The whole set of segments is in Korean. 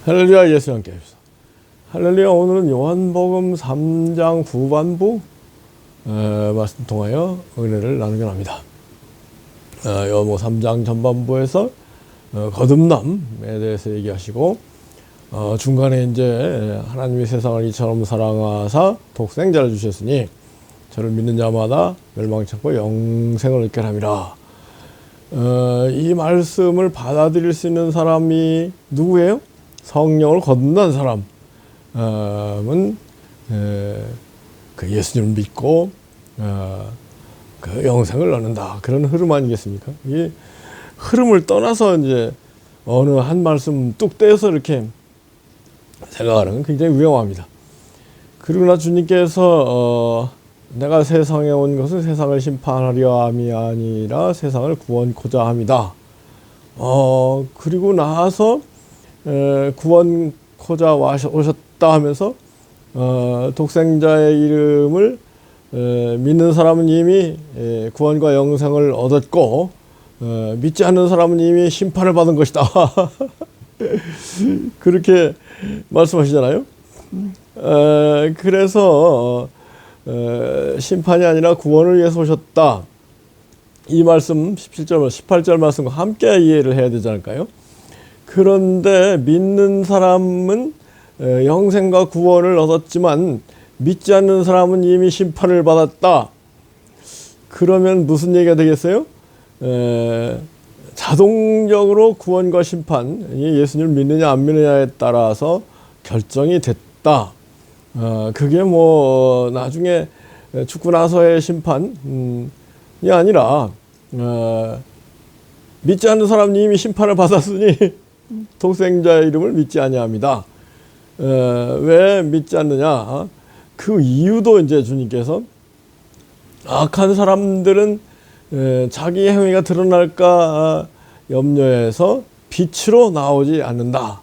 할렐루야. 예수 함께 합시다. 할렐루야. 오늘은 요한복음 3장 후반부 말씀 통하여 은혜를 나누게 합니다. 요한복음 3장 전반부에서 거듭남에 대해서 얘기하시고 중간에 이제 하나님이 세상을 이처럼 사랑하사 독생자를 주셨으니 저를 믿는 자마다 멸망치 않고 영생을 얻게 함이라. 이 말씀을 받아들일 수 있는 사람이 누구예요? 성령을 거듭난 사람은 그 예수님을 믿고 그 영생을 얻는다. 그런 흐름 아니겠습니까? 이 흐름을 떠나서 이제 어느 한 말씀 뚝 떼서 이렇게 생각하는 건 굉장히 위험합니다. 그러나 주님께서 내가 세상에 온 것은 세상을 심판하려 함이 아니라 세상을 구원코자 함이다. 그리고 나서 구원코자 오셨다 하면서 독생자의 이름을 믿는 사람은 이미 구원과 영생을 얻었고 믿지 않는 사람은 이미 심판을 받은 것이다. 그렇게 말씀하시잖아요. 그래서 심판이 아니라 구원을 위해서 오셨다. 이 말씀 17절, 18절 말씀과 함께 이해를 해야 되지 않을까요? 그런데 믿는 사람은 영생과 구원을 얻었지만 믿지 않는 사람은 이미 심판을 받았다. 그러면 무슨 얘기가 되겠어요? 자동적으로 구원과 심판이 예수님을 믿느냐 안 믿느냐에 따라서 결정이 됐다. 그게 뭐 나중에 죽고 나서의 심판이 아니라 믿지 않는 사람은 이미 심판을 받았으니 독생자의 이름을 믿지 아니합니다. 왜 믿지 않느냐? 그 이유도 이제 주님께서 악한 사람들은 자기 행위가 드러날까 염려해서 빛으로 나오지 않는다.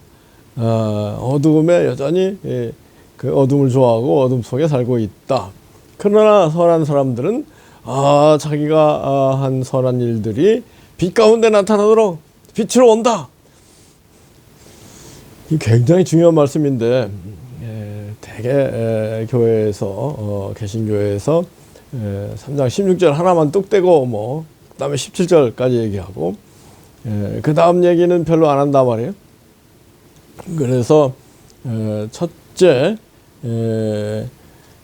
어두움에 여전히 그 어둠을 좋아하고 어둠 속에 살고 있다. 그러나 선한 사람들은 자기가 한 선한 일들이 빛 가운데 나타나도록 빛으로 온다. 이 굉장히 중요한 말씀인데 대개 교회에서 개신교회에서 3장 16절 하나만 뚝 떼고 그 다음에 17절까지 얘기하고 그 다음 얘기는 별로 안 한단 말이에요. 그래서 첫째,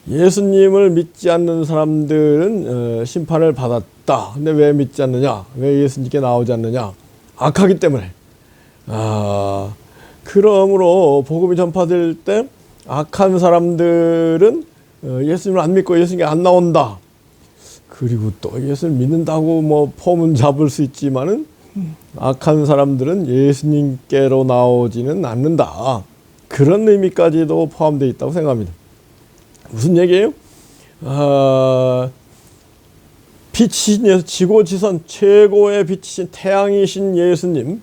예수님을 믿지 않는 사람들은 심판을 받았다. 근데 왜 믿지 않느냐? 왜 예수님께 나오지 않느냐? 악하기 때문에. 그러므로 복음이 전파될 때 악한 사람들은 예수님을 안 믿고 예수님께 안 나온다. 그리고 또 예수를 믿는다고 폼은 잡을 수 있지만은 악한 사람들은 예수님께로 나오지는 않는다. 그런 의미까지도 포함되어 있다고 생각합니다. 무슨 얘기예요? 빛이신 지고지선 최고의 빛이신 태양이신 예수님을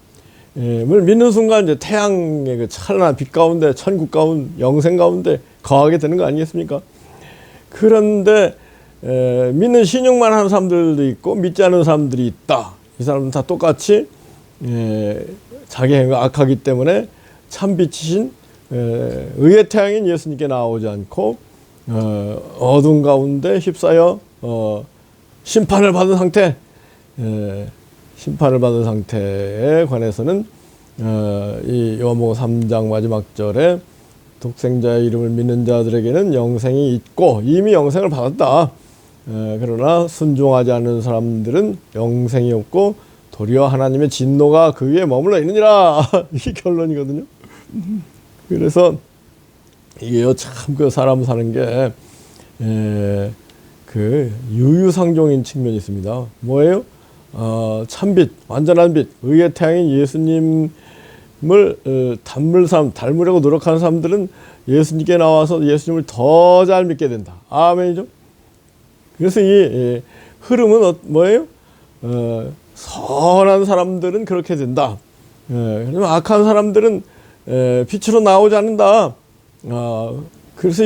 믿는 순간 이제 태양의 그 찬란한 빛 가운데 천국 가운데 영생 가운데 거하게 되는 거 아니겠습니까? 그런데 믿는 신용만 하는 사람들도 있고 믿지 않는 사람들이 있다. 이 사람은 다 똑같이 자기 행위가 악하기 때문에 참빛이신 의의 태양인 예수님께 나오지 않고 어둠 가운데 휩싸여 심판을 받은 상태, 심판을 받은 상태에 관해서는 이 요한복음 3장 마지막 절에 독생자의 이름을 믿는 자들에게는 영생이 있고 이미 영생을 받았다. 그러나 순종하지 않는 사람들은 영생이 없고 도리어 하나님의 진노가 그 위에 머물러 있느니라. 이게 결론이거든요. 그래서 이게요, 참 그 사람 사는 게 그 유유상종인 측면이 있습니다. 뭐예요? 참빛, 완전한 빛, 의의 태양인 예수님을 닮으려고 노력하는 사람들은 예수님께 나와서 예수님을 더 잘 믿게 된다. 아멘이죠? 그래서 이 흐름은 뭐예요? 선한 사람들은 그렇게 된다. 그러면 악한 사람들은 빛으로 나오지 않는다. 그래서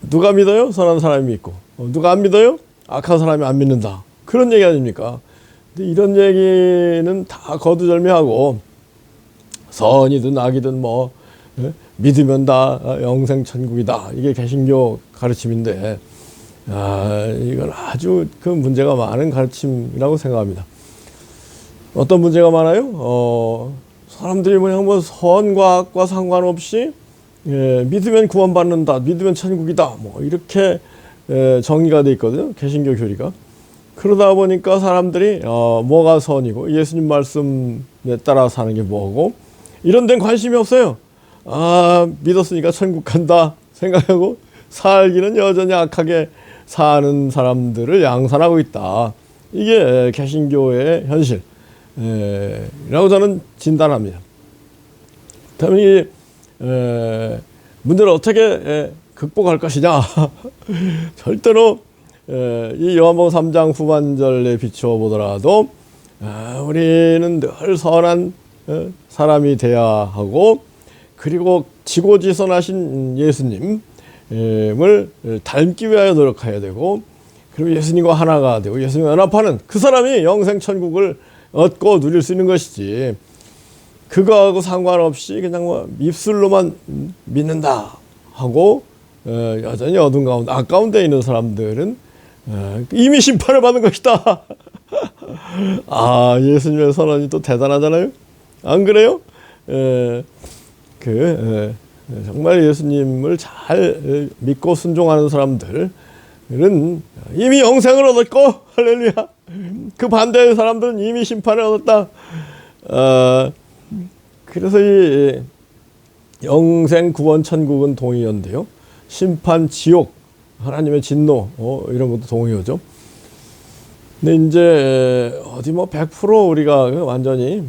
누가 믿어요? 선한 사람이 믿고. 누가 안 믿어요? 악한 사람이 안 믿는다. 그런 얘기 아닙니까? 근데 이런 얘기는 다 거두절미하고 선이든 악이든 뭐 믿으면 다 영생 천국이다. 이게 개신교 가르침인데 이건 아주 그 문제가 많은 가르침이라고 생각합니다. 어떤 문제가 많아요? 사람들이 뭐 선과 악과 상관없이 믿으면 구원받는다, 믿으면 천국이다, 뭐 이렇게 정의가 돼 있거든요. 개신교 교리가. 그러다 보니까 사람들이 뭐가 선이고 예수님 말씀에 따라 사는 게 뭐고 이런 데는 관심이 없어요. 믿었으니까 천국 간다 생각하고 살기는 여전히 악하게 사는 사람들을 양산하고 있다. 이게 개신교의 현실이라고 저는 진단합니다. 다음 이 문제를 어떻게 극복할 것이냐. 절대로 이 요한복음 3장 후반절에 비추어 보더라도 우리는 늘 선한 사람이 돼야 하고 그리고 지고지선하신 예수님을 닮기 위하여 노력해야 되고 그리고 예수님과 하나가 되고 예수님과 연합하는 그 사람이 영생 천국을 얻고 누릴 수 있는 것이지 그거하고 상관없이 그냥 뭐 입술로만 믿는다 하고 여전히 어둠 가운데 아까운데 있는 사람들은 이미 심판을 받은 것이다. 예수님의 선언이 또 대단하잖아요. 안 그래요? 정말 예수님을 잘 믿고 순종하는 사람들은 이미 영생을 얻었고 할렐루야. 그 반대의 사람들은 이미 심판을 얻었다. 그래서 이 영생 구원 천국은 동의어인데요. 심판 지옥 하나님의 진노 이런 것도 동의어죠. 근데 이제 어디 뭐 100% 우리가 완전히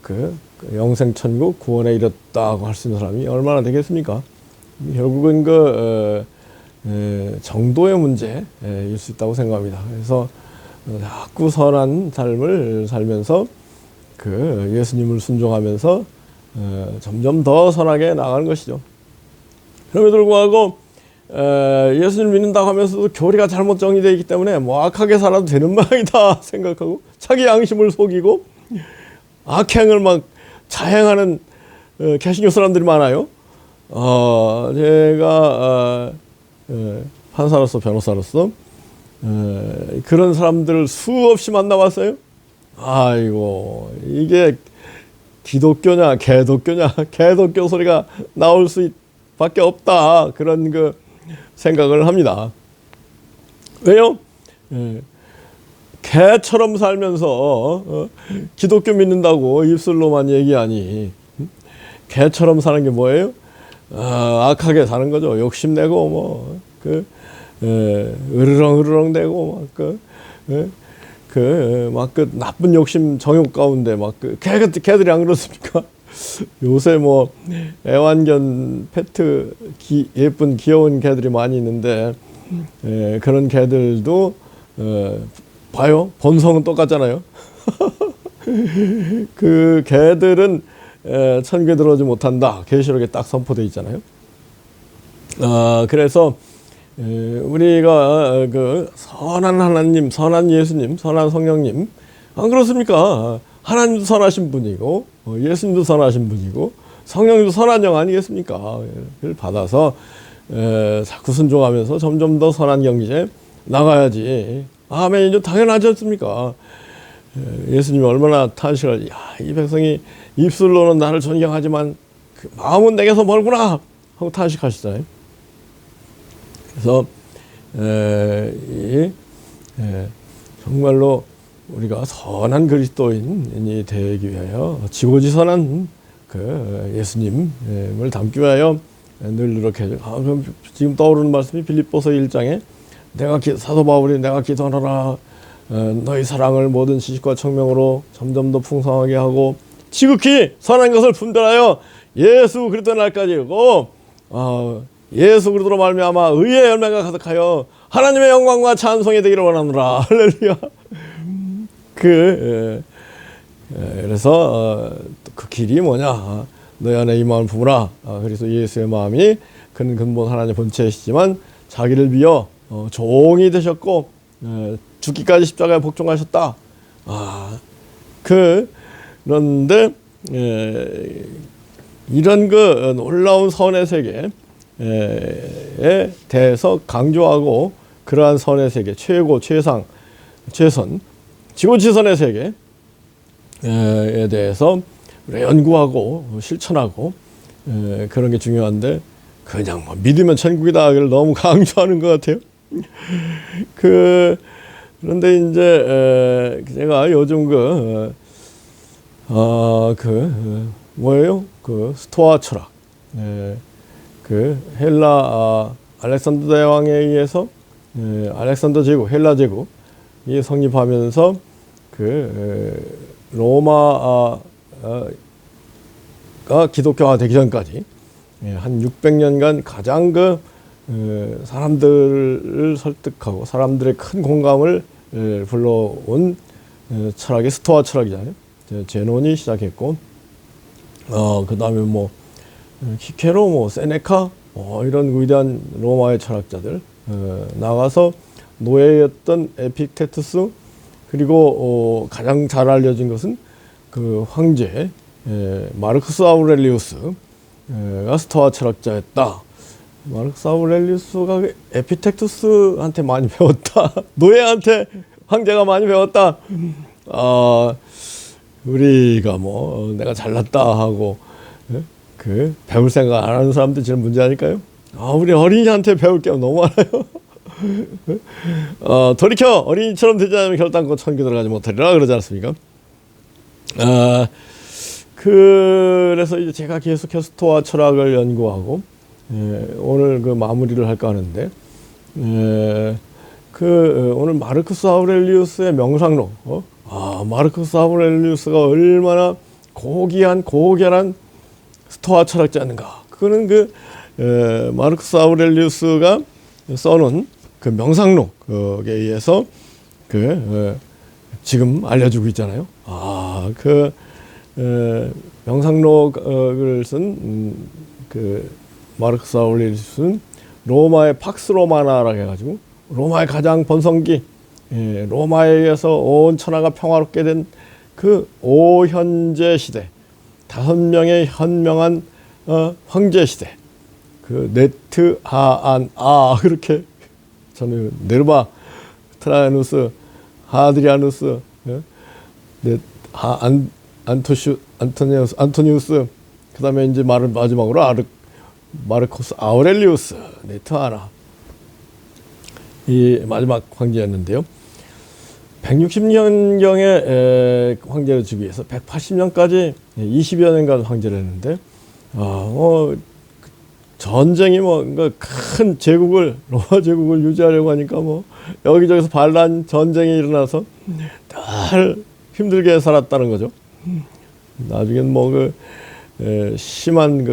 그 영생 천국 구원에 이뤘다고 할 수 있는 사람이 얼마나 되겠습니까? 결국은 정도의 문제일 수 있다고 생각합니다. 그래서 자꾸 선한 삶을 살면서 그 예수님을 순종하면서 점점 더 선하게 나가는 것이죠. 그럼에도 불구하고 예수님을 믿는다고 하면서도 교리가 잘못 정리되어 있기 때문에 뭐 악하게 살아도 되는 모양이다 생각하고 자기 양심을 속이고 악행을 막 자행하는 개신교 사람들이 많아요. 제가 판사로서 변호사로서 그런 사람들을 수없이 만나봤어요. 아이고 이게 기독교냐 개독교냐 개독교 소리가 나올 수밖에 없다 그런 그 생각을 합니다. 왜요? 개처럼 살면서 기독교 믿는다고 입술로만 얘기하니 개처럼 사는 게 뭐예요? 악하게 사는 거죠. 욕심내고 뭐 으르렁 대고 막 그 나쁜 욕심 정욕 가운데 막 개들이 안 그렇습니까? 요새 뭐 애완견 페트 예쁜 귀여운 개들이 많이 있는데 그런 개들도 봐요. 본성은 똑같잖아요. 그 개들은 천국에 들어오지 못한다. 계시록에 딱 선포되어 있잖아요. 그래서 우리가 그 선한 하나님, 선한 예수님, 선한 성령님 안 그렇습니까? 하나님도 선하신 분이고 예수님도 선하신 분이고 성령님도 선한 영 아니겠습니까? 그를 받아서 자꾸 순종하면서 점점 더 선한 경지에 나가야지. 아멘이죠. 당연하지 않습니까? 예수님이 얼마나 탄식을 이 백성이 입술로는 나를 존경하지만 그 마음은 내게서 멀구나 하고 탄식하시잖아요. 그래서 정말로 우리가 선한 그리스도인이 되기 위하여 지고지선한 그 예수님을 담기 위하여 늘 노력해야죠. 그럼 지금 떠오르는 말씀이 빌립보서 1장에 사도 바울이 내가 기도하노라 너희 사랑을 모든 지식과 청명으로 점점 더 풍성하게 하고 지극히 선한 것을 분별하여 예수 그리스도 날까지 이르고 예수 그리스도로 말미암아 의의 열매가 가득하여 하나님의 영광과 찬송이 되기를 원하노라. 할렐루야. 그래서 그 길이 뭐냐? 너희 안에 이 마음을 부으라. 그래서 예수의 마음이 그는 근본 하나님의 본체이시지만 자기를 비어 종이 되셨고 죽기까지 십자가에 복종하셨다. 그런데 이런 그 놀라운 선의 세계에 대해서 강조하고 그러한 선의 세계, 최고, 최상, 최선, 지고지선의 세계에 대해서 연구하고 실천하고 그런 게 중요한데 그냥 뭐 믿으면 천국이다를 너무 강조하는 것 같아요. 그런데 이제 제가 요즘 뭐예요? 그 스토아 철학, 그 헬라 알렉산더 대왕에 의해서 알렉산더 제국, 헬라 제국이 성립하면서 로마가 기독교화 되기 전까지 한 600년간 가장 사람들을 설득하고 사람들의 큰 공감을 불러온 철학이 스토아 철학이잖아요. 제논이 시작했고, 그 다음에 뭐 키케로, 뭐 세네카, 이런 위대한 로마의 철학자들 나가서 노예였던 에픽테투스, 그리고 가장 잘 알려진 것은 그 황제 마르쿠스 아우렐리우스가 스토아 철학자였다. 마르쿠스 아우렐리우스가 에피텍투스한테 많이 배웠다. 노예한테 황제가 많이 배웠다. 우리가 뭐 내가 잘났다 하고 배울 생각 안 하는 사람들 제일 문제 아닐까요? 우리 어린이한테 배울 게 너무 많아요. 돌이켜 어린이처럼 되지 않으면 결단코 천국 들어가지 못하리라 그러지 않습니까? 그래서 이제 제가 계속해서 스토아 철학을 연구하고 오늘 그 마무리를 할까 하는데 오늘 마르쿠스 아우렐리우스의 명상록, 마르쿠스 아우렐리우스가 얼마나 고결한 스토아 철학자였는가. 그거는 마르쿠스 아우렐리우스가 써놓은 그 명상록에 의해서 지금 알려주고 있잖아요. 명상록을 쓴 마르쿠스 아우렐리우스는 로마의 팍스 로마나라고 해가지고 로마의 가장 번성기, 로마에 의해서 온 천하가 평화롭게 된 그 오현제 시대, 5명의 현명한 황제 시대, 네트 하안 그렇게 저는 네르바 트라이누스 하드리아누스 안토니우스 그다음에 이제 마지막으로 마르코스 아우렐리우스 네트하나 이 마지막 황제였는데요. 160년경에 황제를 지기 위해서 180년까지 20여 년간 황제를 했는데 전쟁이 큰 제국을 로마 제국을 유지하려고 하니까 여기저기서 반란 전쟁이 일어나서 늘 힘들게 살았다는 거죠. 나중엔 심한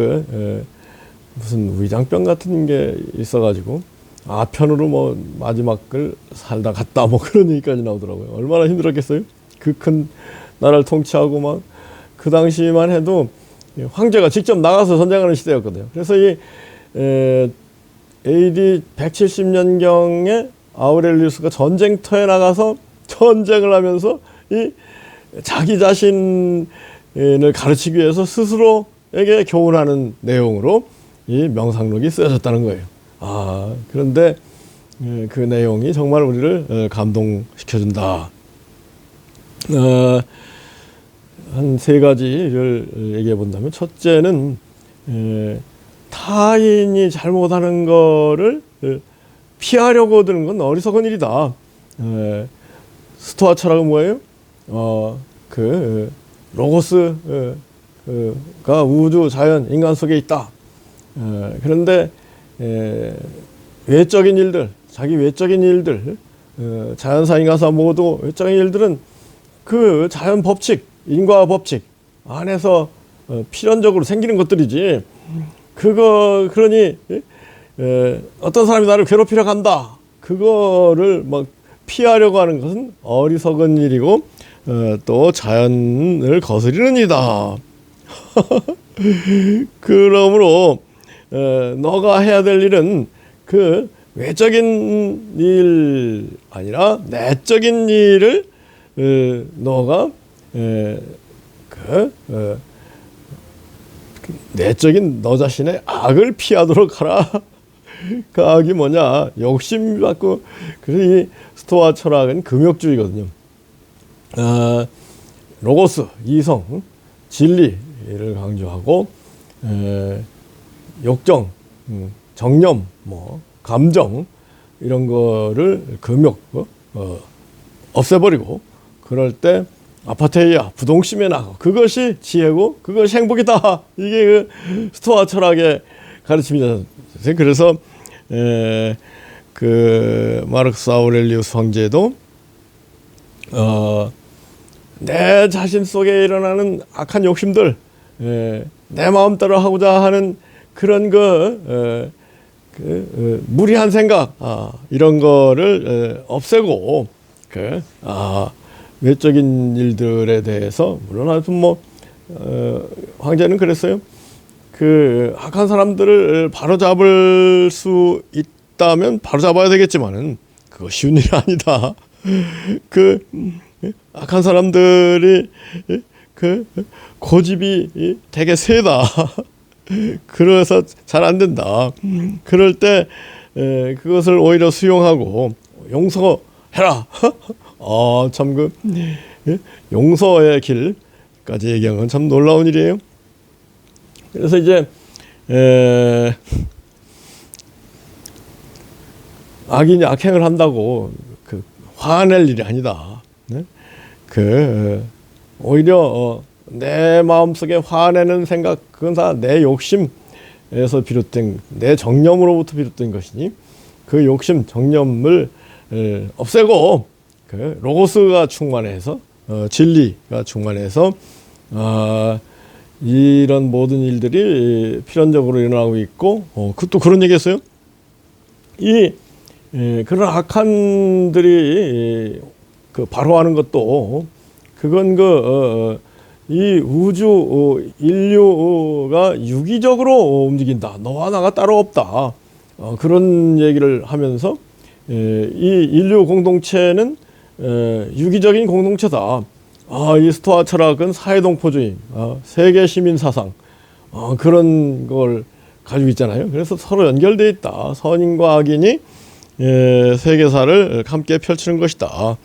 무슨 위장병 같은 게 있어가지고 아편으로 마지막을 살다 갔다 그런 얘기까지 나오더라고요. 얼마나 힘들었겠어요? 그 큰 나라를 통치하고 그 당시만 해도 황제가 직접 나가서 전쟁하는 시대였거든요. 그래서 이 AD 170년경에 아우렐리우스가 전쟁터에 나가서 전쟁을 하면서 이 자기 자신을 가르치기 위해서 스스로에게 교훈하는 내용으로 이 명상록이 쓰여졌다는 거예요. 그런데 그 내용이 정말 우리를 감동시켜준다. 한 3가지를 얘기해 본다면, 첫째는 타인이 잘못하는 거를 피하려고 드는 건 어리석은 일이다. 스토아 철학은 뭐예요? 로고스가 우주, 자연, 인간 속에 있다. 그런데 외적인 일들, 자기 외적인 일들, 자연사, 인간사 모두 외적인 일들은 그 자연 법칙, 인과 법칙 안에서 필연적으로 생기는 것들이지. 그러니 어떤 사람이 나를 괴롭히려 간다. 그거를 피하려고 하는 것은 어리석은 일이고 또 자연을 거스리는 일이다. 그러므로 너가 해야 될 일은 그 외적인 일 아니라 내적인 일을 너가 내적인 너 자신의 악을 피하도록 하라. 그 악이 뭐냐? 욕심 갖고. 그래서 이 스토아 철학은 금욕주의거든요. 로고스, 이성, 진리를 강조하고 욕정, 정념, 뭐 감정 이런 거를 금욕 없애버리고, 그럴 때 아파테이아 부동심에 나고, 그것이 지혜고 그것이 행복이다. 이게 그 스토아 철학의 가르침이잖아요. 그래서 그 마르크스 아우렐리우스 황제도 내 자신 속에 일어나는 악한 욕심들, 내 마음대로 하고자 하는 그런 무리한 생각, 이런 거를 없애고, 외적인 일들에 대해서, 물론 아주 황제는 그랬어요. 그 악한 사람들을 바로잡을 수 있다면 바로잡아야 되겠지만은 그거 쉬운 일이 아니다. 그 악한 사람들이 그 고집이 되게 세다. 그래서 잘 안 된다. 그럴 때 그것을 오히려 수용하고 용서해라. 참 그 용서의 길까지 얘기한 건 참 놀라운 일이에요. 그래서 이제 악인이 악행을 한다고 그 화낼 일이 아니다. 네? 오히려 내 마음속에 화내는 생각, 그건 다 내 욕심에서 비롯된, 내 정념으로부터 비롯된 것이니, 그 욕심, 정념을 없애고 그 로고스가 충만해서, 진리가 충만해서 이런 모든 일들이 필연적으로 일어나고 있고, 또 그런 얘기했어요. 그런 악한들이 그 바로하는 것도, 그건 이 우주 인류가 유기적으로 움직인다. 너와 나가 따로 없다. 그런 얘기를 하면서 이 인류 공동체는 유기적인 공동체다. 이 스토아 철학은 사회동포주의, 세계 시민 사상, 그런 걸 가지고 있잖아요. 그래서 서로 연결되어 있다. 선인과 악인이 세계사를 함께 펼치는 것이다.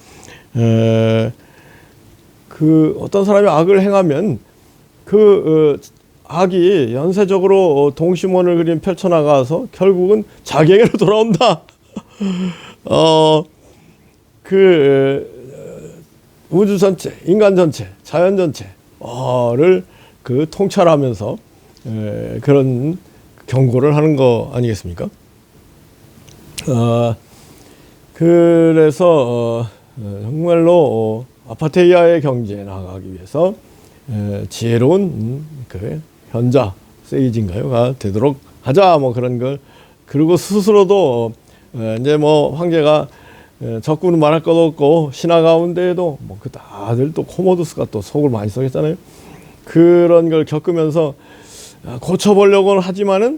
그 어떤 사람이 악을 행하면 그 악이 연쇄적으로 동심원을 그림 펼쳐나가서 결국은 자기에게로 돌아온다. 우주 전체, 인간 전체, 자연 전체를 그 통찰하면서 그런 경고를 하는 거 아니겠습니까? 그래서 정말로 아파테이아의 경제에 나아가기 위해서 지혜로운 그 현자, 세이지인가요?가 되도록 하자, 뭐 그런 걸. 그리고 스스로도 이제 뭐 황제가 적군은 말할 것도 없고, 신하 가운데에도 뭐 그 다들 또 코모두스가 또 속을 많이 썩였잖아요. 그런 걸 겪으면서 고쳐보려고는 하지만은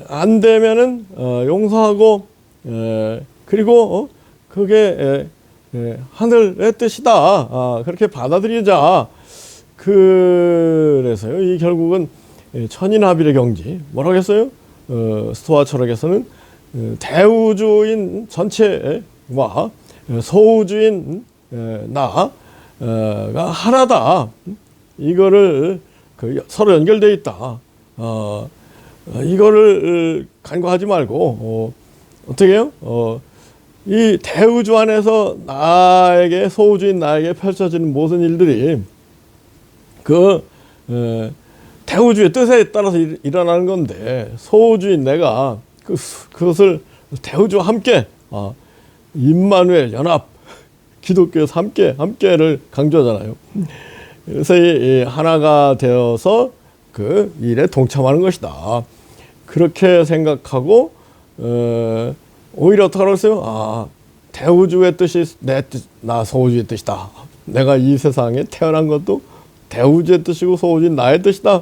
안 되면은 용서하고, 그리고 그게 하늘의 뜻이다. 그렇게 받아들이자. 그래서요, 이 결국은 천인합일의 경지, 뭐라고 했어요? 스토아 철학에서는 대우주인 전체와 소우주인 나가 하나다. 이거를 서로 연결되어 있다. 이거를 간과하지 말고, 어떻게 해요? 이 대우주 안에서 나에게, 소우주인 나에게 펼쳐지는 모든 일들이 대우주의 뜻에 따라서 일어나는 건데, 소우주인 내가 그것을 대우주와 함께, 임마누엘 연합, 기독교에서 함께를 강조하잖아요. 그래서 이 하나가 되어서 그 일에 동참하는 것이다. 그렇게 생각하고, 오히려 어떻게 하겠어요? 대우주의 뜻이 내 뜻, 나 소우주의 뜻이다. 내가 이 세상에 태어난 것도 대우주의 뜻이고 소우주인 나의 뜻이다.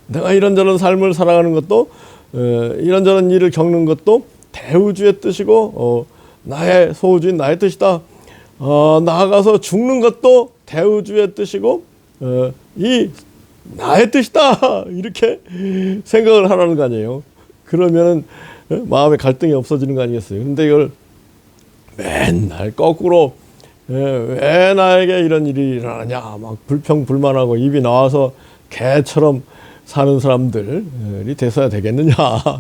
내가 이런저런 삶을 살아가는 것도, 이런저런 일을 겪는 것도 대우주의 뜻이고, 나의 소우주인 나의 뜻이다. 나아가서 죽는 것도 대우주의 뜻이고, 이 나의 뜻이다 이렇게 생각을 하라는 거 아니에요. 그러면은 마음의 갈등이 없어지는 거 아니겠어요. 근데 이걸 맨날 거꾸로 왜 나에게 이런 일이 일어나냐 막 불평불만하고 입이 나와서 개처럼 사는 사람들이 돼서야 되겠느냐.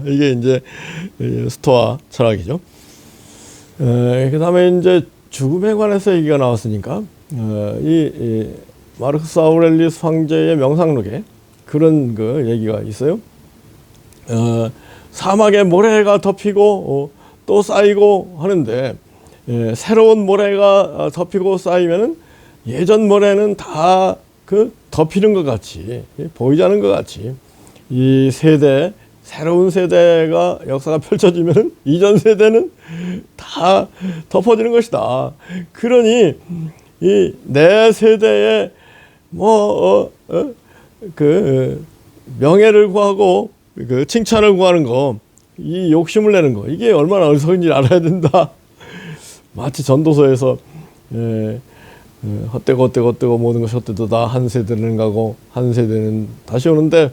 이게 이제 스토아 철학이죠. 그 다음에 이제 죽음에 관해서 얘기가 나왔으니까 이 마르크스 아우렐리우스 황제의 명상록에 그런 그 얘기가 있어요. 사막에 모래가 덮이고 또 쌓이고 하는데 새로운 모래가 덮이고 쌓이면은 예전 모래는 다 그 덮이는 것 같이 보이지 않는 것 같이 이 세대 새로운 세대가 역사가 펼쳐지면 이전 세대는 다 덮어지는 것이다. 그러니 이 내 세대에 그 명예를 구하고 그 칭찬을 구하는 거, 이 욕심을 내는 거, 이게 얼마나 어리석은지 알아야 된다. 마치 전도서에서 헛되고 모든 것이 헛되도다. 한 세대는 가고 한 세대는 다시 오는데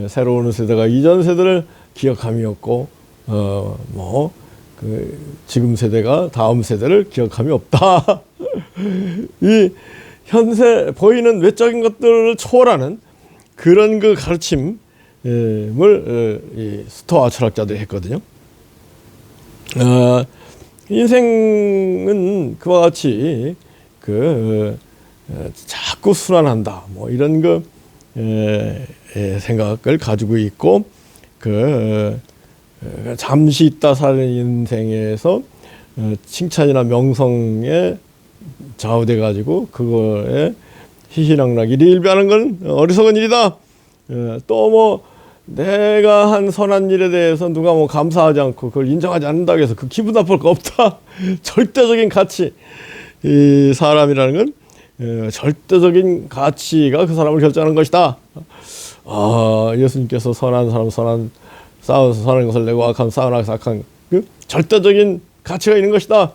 새로 오는 세대가 이전 세대를 기억함이 없고 그 지금 세대가 다음 세대를 기억함이 없다. 이 현세 보이는 외적인 것들을 초월하는 그런 그 가르침을 이 스토아 철학자들이 했거든요. 인생은 그와 같이 자꾸 순환한다. 뭐 이런 그 생각을 가지고 있고 잠시 있다 사는 인생에서 칭찬이나 명성에 좌우돼 가지고 그거에 희희낙낙 일희일비하는 건 어리석은 일이다. 또 뭐 내가 한 선한 일에 대해서 누가 뭐 감사하지 않고 그걸 인정하지 않는다고 해서 그 기분 나쁠 거 없다. 절대적인 가치. 이 사람이라는 건 절대적인 가치가 그 사람을 결정하는 것이다. 예수님께서 선한 사람 싸워서 선한 것을 내고 악한 악한 그 절대적인 가치가 있는 것이다.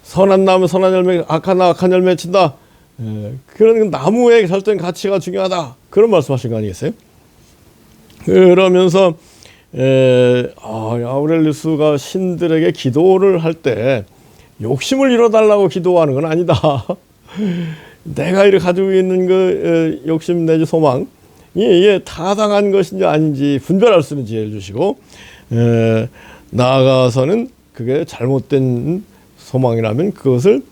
선한 나무 선한 열매, 악한 나무 악한 열매 맺힌다. 그런 나무의 절대적인 가치가 중요하다. 그런 말씀하신 거 아니겠어요? 그러면서 아우렐리우스가 신들에게 기도를 할 때 욕심을 이뤄달라고 기도하는 건 아니다. 내가 이렇게 가지고 있는 그 욕심 내지 소망이 이게 타당한 것인지 아닌지 분별할 수 있는 지혜를 주시고 나아가서는 그게 잘못된 소망이라면 그것을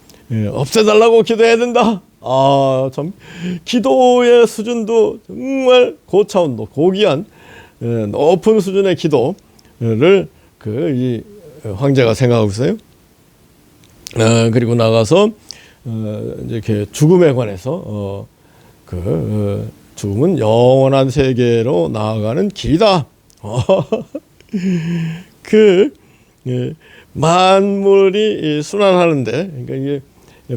없애달라고 기도해야 된다. 참 기도의 수준도 정말 고차원도 고귀한 높은 수준의 기도를 이 황제가 생각하고 있어요. 그리고 나가서 이렇게 죽음에 관해서 죽음은 영원한 세계로 나아가는 길이다. 만물이 순환하는데, 그러니까 이게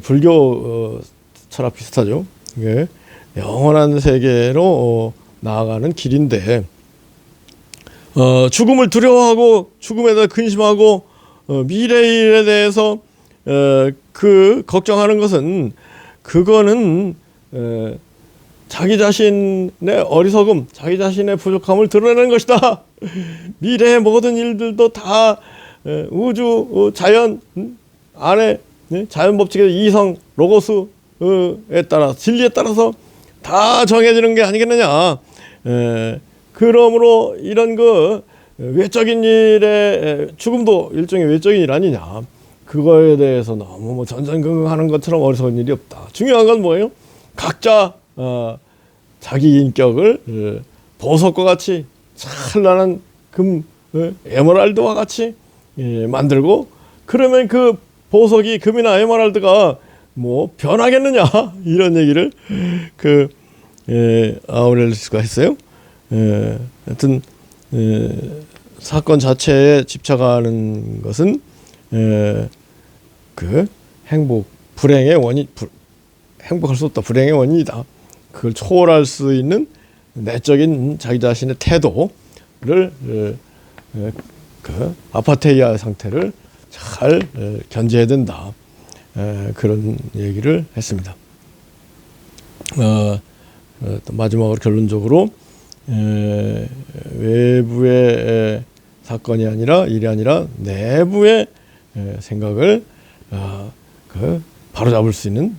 불교 철학 비슷하죠. 이게 영원한 세계로 나아가는 길인데, 죽음을 두려워하고 죽음에 대해 근심하고 미래일에 대해서 걱정하는 것은 그거는 자기 자신의 어리석음, 자기 자신의 부족함을 드러내는 것이다. 미래의 모든 일들도 다 우주, 자연 안에 자연 법칙의 이성, 로고스에 따라 진리에 따라서 다 정해지는 게 아니겠느냐. 그러므로 이런 외적인 일에 죽음도 일종의 외적인 일 아니냐. 그거에 대해서 너무 전전긍긍하는 것처럼 어리석은 일이 없다. 중요한 건 뭐예요? 각자 자기 인격을 보석과 같이 찬란한 금, 에메랄드와 같이 만들고, 그러면 그 보석이 금이나 에메랄드가 뭐 변하겠느냐, 이런 얘기를 아우렐리우스가 했어요. 하여튼 사건 자체에 집착하는 것은 불행의 원인, 행복할 수 없다. 불행의 원인이다. 그걸 초월할 수 있는 내적인 자기 자신의 태도를 아파테이아 상태를 잘 견제해야 된다. 그런 얘기를 했습니다. 또 마지막으로 결론적으로 외부의 사건이 아니라 일이 아니라 내부의 생각을 바로잡을 수 있는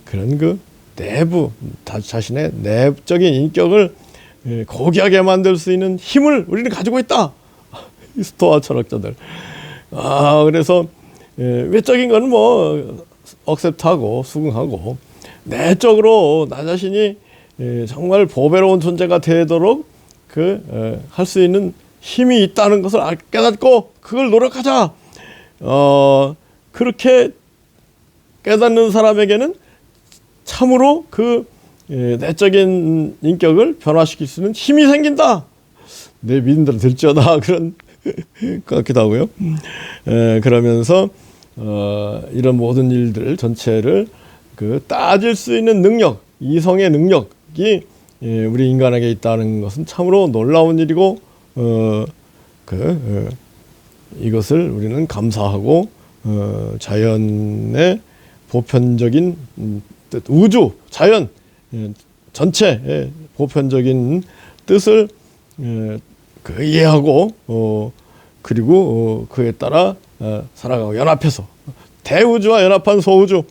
그런 내부 자신의 내적인 인격을 고귀하게 만들 수 있는 힘을 우리는 가지고 있다. 스토아 철학자들. 그래서 외적인 건 뭐 억셉트하고 수긍하고 내적으로 나 자신이 정말 보배로운 존재가 되도록 할 수 있는 힘이 있다는 것을 깨닫고 그걸 노력하자. 그렇게 깨닫는 사람에게는 참으로 내적인 인격을 변화시킬 수 있는 힘이 생긴다. 내 믿음대로 될지어다 그런 것 같기도 하고요. 그러면서 이런 모든 일들 전체를 따질 수 있는 능력, 이성의 능력이 우리 인간에게 있다는 것은 참으로 놀라운 일이고 이것을 우리는 감사하고 자연의 보편적인 뜻, 우주, 자연 전체의 보편적인 뜻을 이해하고 그리고 그에 따라 살아가고 연합해서 대우주와 연합한 소우주로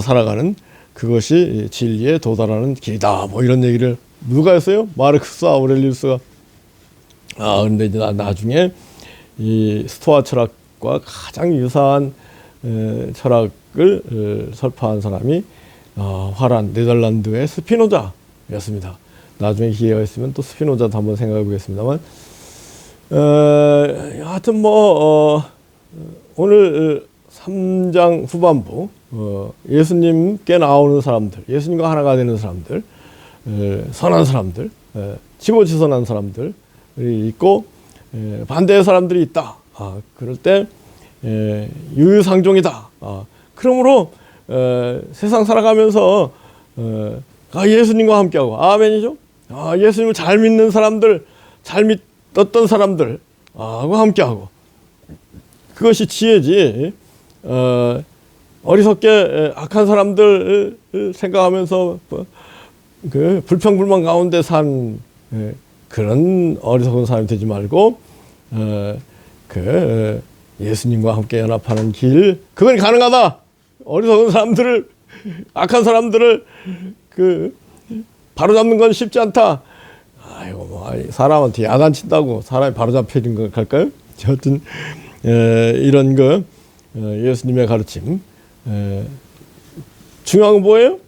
살아가는 그것이 진리에 도달하는 길이다. 뭐 이런 얘기를 누가 했어요? 마르크스 아우렐리우스가. 근데 이제 나중에 이 스토아 철학과 가장 유사한 철학을 설파한 사람이 화란 네덜란드의 스피노자였습니다. 나중에 기회가 있으면 또 스피노자도 한번 생각해 보겠습니다만, 하여튼 오늘 3장 후반부 예수님께 나오는 사람들, 예수님과 하나가 되는 사람들, 선한 사람들, 지고지선한 사람들이 있고 반대의 사람들이 있다. 그럴 때 유유상종이다. 그러므로 세상 살아가면서 예수님과 함께하고 아멘이죠. 예수님을 잘 믿는 사람들, 잘 믿었던 사람들하고 함께하고 그것이 지혜지. 어리석게 악한 사람들 생각하면서 불평불만 가운데 산 그런 어리석은 사람이 되지 말고 예수님과 함께 연합하는 길, 그건 가능하다. 어리석은 사람들을, 악한 사람들을 바로잡는 건 쉽지 않다. 사람한테 야단친다고 사람이 바로잡히는 거 갈까요? 하여튼 이런 예수님의 가르침, 중요한 건 뭐예요?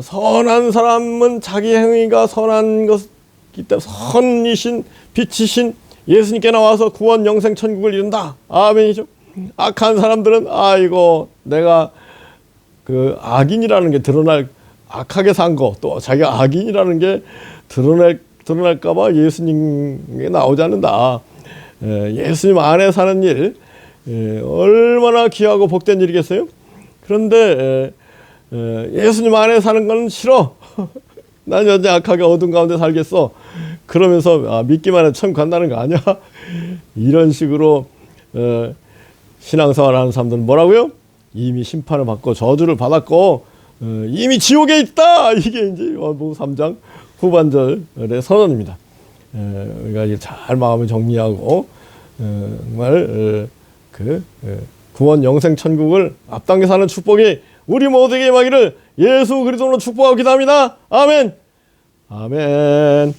선한 사람은 자기 행위가 선한 것이기 때문에 선이신 빛이신 예수님께 나와서 구원 영생 천국을 이룬다. 아멘이죠. 악한 사람들은 내가 악인이라는 게 악하게 산 거, 또 자기가 악인이라는 게 드러날까봐 예수님에 나오지 않는다. 예수님 안에 사는 일, 얼마나 귀하고 복된 일이겠어요? 그런데 예수님 안에 사는 건 싫어. 난 여전히 악하게 어둠 가운데 살겠어. 그러면서 믿기만 해도 천국 간다는 거 아니야? 이런 식으로 신앙생활을 하는 사람들은 뭐라고요? 이미 심판을 받고 저주를 받았고 이미 지옥에 있다. 이게 이제 요한복음 3장 후반절의 선언입니다. 우리가 잘 마음을 정리하고 정말 구원 영생 천국을 앞당겨 사는 축복이 우리 모두에게 임하기를 예수 그리스도로 축복하고 기도합니다. 아멘. 아멘.